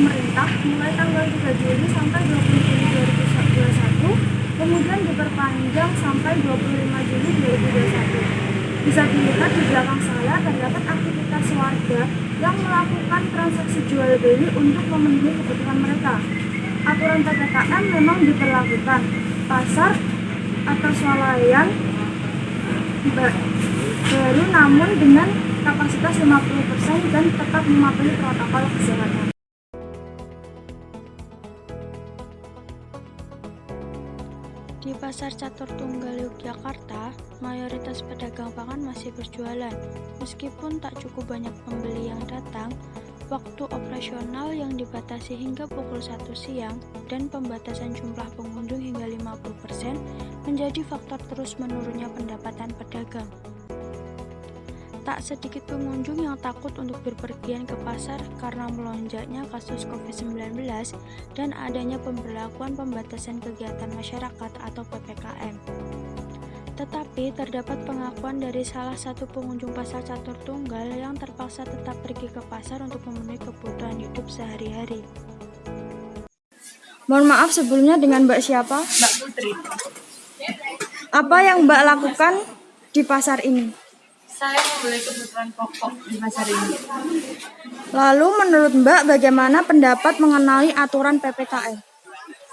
pemerintah mulai tanggal 3 Juli sampai 20 Juli 2021, kemudian diperpanjang sampai 25 Juli 2021. Bisa dilihat di belakang saya terdapat aktivitas warga yang melakukan transaksi jual beli untuk memenuhi kebutuhan mereka. Aturan PPKM memang diberlakukan. Pasar atau swalayan baru namun dengan kapasitas 50% dan tetap mematuhi protokol kesehatan. Di Pasar Catur Tunggal Yogyakarta, mayoritas pedagang pangan masih berjualan. Meskipun tak cukup banyak pembeli yang datang, waktu operasional yang dibatasi hingga pukul 1 siang dan pembatasan jumlah pengunjung hingga 50% menjadi faktor terus menurunnya pendapatan pedagang. Tak sedikit pengunjung yang takut untuk berpergian ke pasar karena melonjaknya kasus COVID-19 dan adanya pemberlakuan pembatasan kegiatan masyarakat atau PPKM. Tetapi terdapat pengakuan dari salah satu pengunjung Pasar Catur Tunggal yang terpaksa tetap pergi ke pasar untuk memenuhi kebutuhan hidup sehari-hari. Mohon maaf sebelumnya, dengan Mbak siapa? Mbak Putri. Apa yang Mbak lakukan di pasar ini? Saya membeli kebutuhan pokok di pasar ini. Lalu menurut Mbak bagaimana pendapat mengenai aturan PPKM?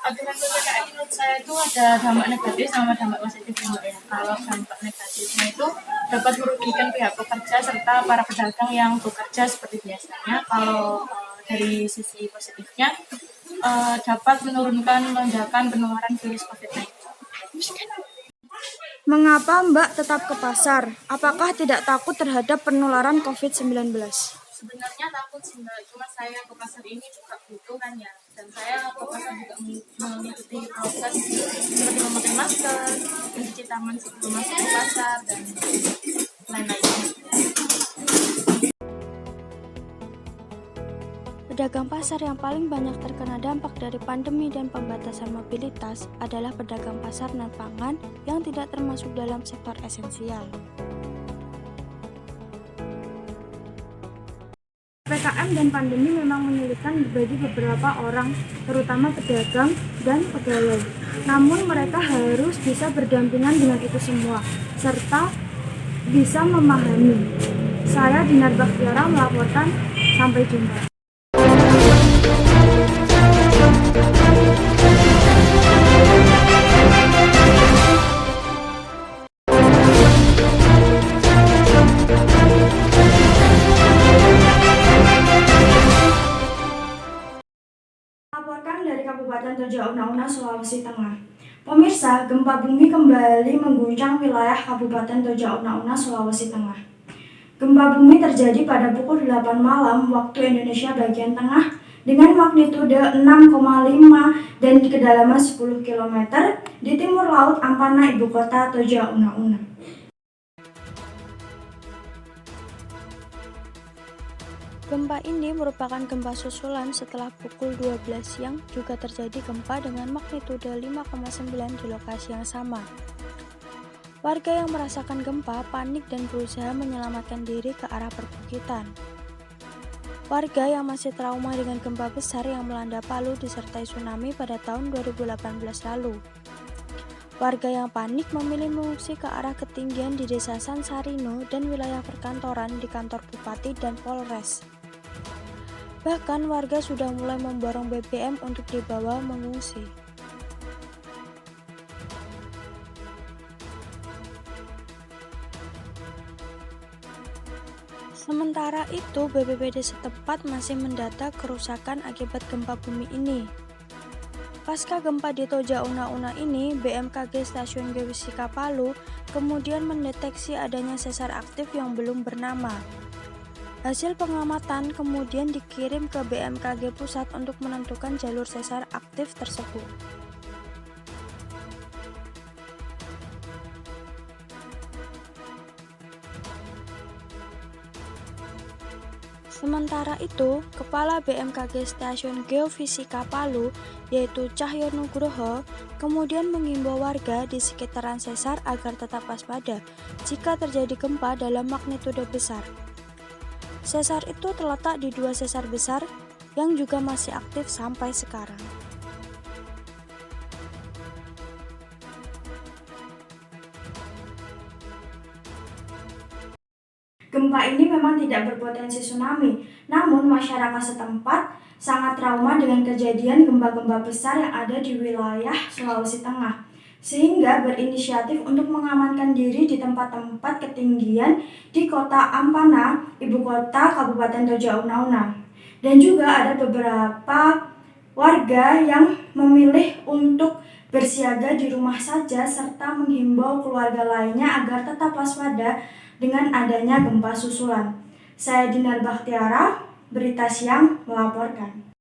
Aturan PPKM menurut saya itu ada dampak negatif sama dampak positif ya. Kalau dampak negatifnya itu dapat merugikan pihak pekerja serta para pedagang yang bekerja seperti biasanya. Kalau dari sisi positifnya dapat menurunkan lonjakan penularan virus COVID-19. Mengapa Mbak tetap ke pasar? Apakah tidak takut terhadap penularan COVID-19? Sebenarnya takut sih Mbak, cuma saya ke pasar ini juga butuh kan ya. Dan saya ke pasar juga mengikuti proses seperti memakai masker, mencuci tangan sebelum masuk ke pasar, dan lain-lain. Pedagang pasar yang paling banyak terkena dampak dari pandemi dan pembatasan mobilitas adalah pedagang pasar non-pangan yang tidak termasuk dalam sektor esensial. PPKM dan pandemi memang menyulitkan bagi beberapa orang, terutama pedagang dan pegawai. Namun mereka harus bisa berdampingan dengan itu semua, serta bisa memahami. Saya Dinar Bakhtiara melaporkan, sampai jumpa. Melaporkan dari Kabupaten Toja Una-Una, Sulawesi Tengah. Pemirsa, gempa bumi kembali mengguncang wilayah Kabupaten Toja Una-Una, Sulawesi Tengah. Gempa bumi terjadi pada pukul 8 malam waktu Indonesia bagian tengah dengan magnitudo 6,5 dan kedalaman 10 km di timur laut Ampana, ibu kota Toja Una-Una. Gempa ini merupakan gempa susulan setelah pukul 12 siang juga terjadi gempa dengan magnitudo 5,9 di lokasi yang sama. Warga yang merasakan gempa panik dan berusaha menyelamatkan diri ke arah perbukitan. Warga yang masih trauma dengan gempa besar yang melanda Palu disertai tsunami pada tahun 2018 lalu. Warga yang panik memilih mengungsi ke arah ketinggian di Desa Sansarino dan wilayah perkantoran di kantor Bupati dan Polres. Bahkan warga sudah mulai memborong BBM untuk dibawa mengungsi. Sementara itu, BPBD setempat masih mendata kerusakan akibat gempa bumi ini. Pasca gempa di Toja Una-Una ini, BMKG Stasiun Geofisika Palu kemudian mendeteksi adanya sesar aktif yang belum bernama. Hasil pengamatan kemudian dikirim ke BMKG Pusat untuk menentukan jalur sesar aktif tersebut. Sementara itu, Kepala BMKG Stasiun Geofisika Palu, yaitu Cahyo Nugroho, kemudian mengimbau warga di sekitaran sesar agar tetap waspada jika terjadi gempa dalam magnitudo besar. Sesar itu terletak di dua sesar besar, yang juga masih aktif sampai sekarang. Gempa ini memang tidak berpotensi tsunami, namun masyarakat setempat sangat trauma dengan kejadian gempa-gempa besar yang ada di wilayah Sulawesi Tengah, sehingga berinisiatif untuk mengamankan diri di tempat-tempat ketinggian di kota Ampana, ibu kota Kabupaten Toja Una-Una. Dan juga ada beberapa warga yang memilih untuk bersiaga di rumah saja serta menghimbau keluarga lainnya agar tetap waspada dengan adanya gempa susulan. Saya Dinar Bakhtiara, Berita Siang melaporkan.